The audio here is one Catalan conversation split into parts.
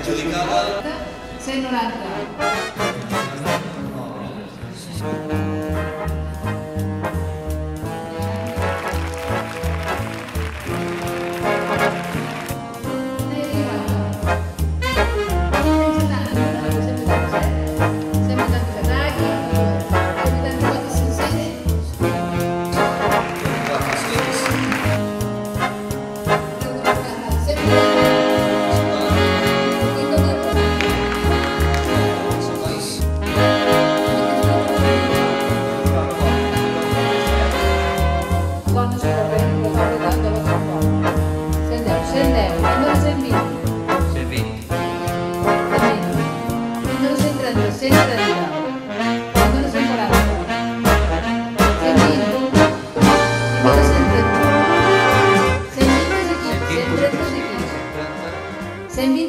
adjudicada. 190.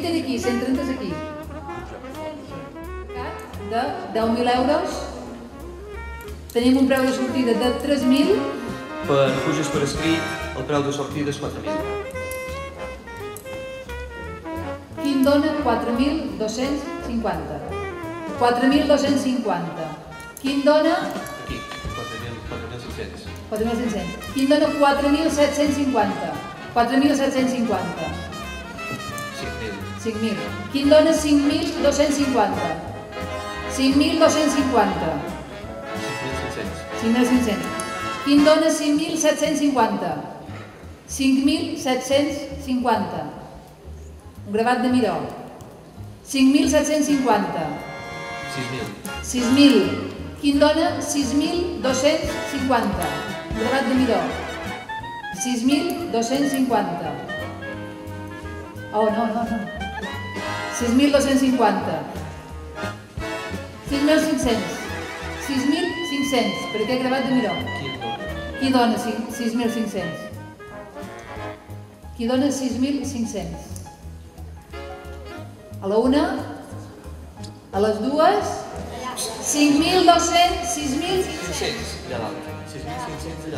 D'aquí, 130 d'aquí. De 10.000 euros. Tenim un preu de sortida de 3.000. Per puges per escrit, el preu de sortida és 4.000. Qui em dona 4.250? 4.250. Qui em dona? Aquí, 4.500. 4.500. Qui em dona 4.750? 4.750. 5.000. Qui em dona 5.250? 5.250. 5.500. Qui em dona 5.750? 5.750. Un gravat de Miró. 5.750. 6.000. Qui em dona 6.250? Un gravat de Miró. 6.250. Oh, no. 6.250. 6.500. 6.500. Per aquest gravat de Miró. Qui dona 6.500? Qui dona 6.500? A la una? A les dues? 5.200? 6.500?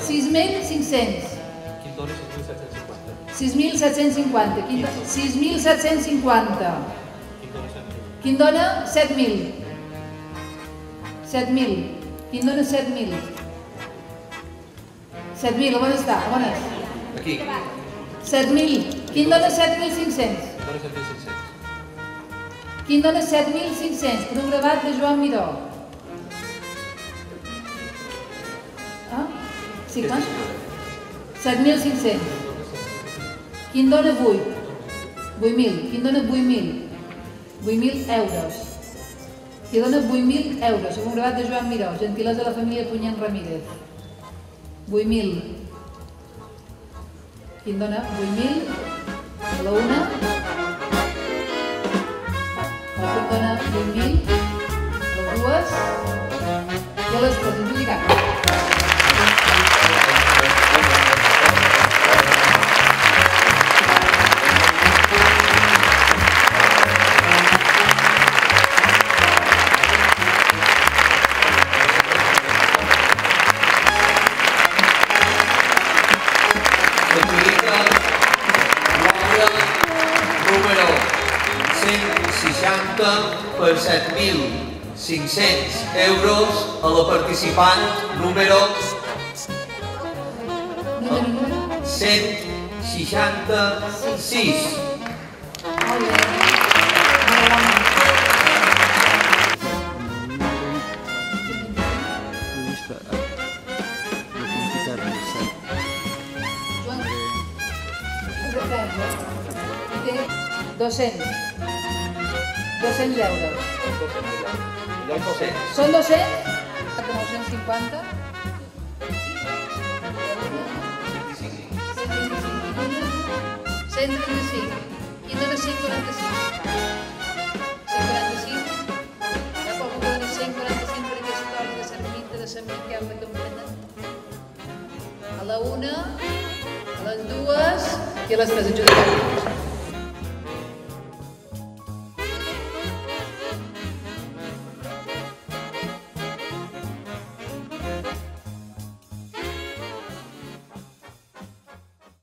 6.500. 6.750. 6.750. Qui em dona 7.000? 7.000. Qui em dona 7.000? 7.000, on està? On és? Aquí. 7.000. Qui em dona 7.500? Qui em dona 7.500 per un gravat de Joan Miró? Ah? Sí, clar? 7.500. Qui em dona 8? 8.000. Qui em dona 8.000? 8.000 euros. Qui dona 8.000 euros per un gravat de Joan Miró, gentilesa de la família Punyent Ramírez. 8.000. Qui em dona 8.000? A la una. Qui em dona 8.000? A les dues. I a les tres, adjudicat. Número 160 per 7.500 euros a la participant número 166. Molt bé. Té 200 euros. Són 200? 950? 135. Qui dona 145? 145? Ja com dona 145 per aquesta història de Sant Rita de Sant Miquel de Campana? A la una, a les dues i a les tres adjudicades.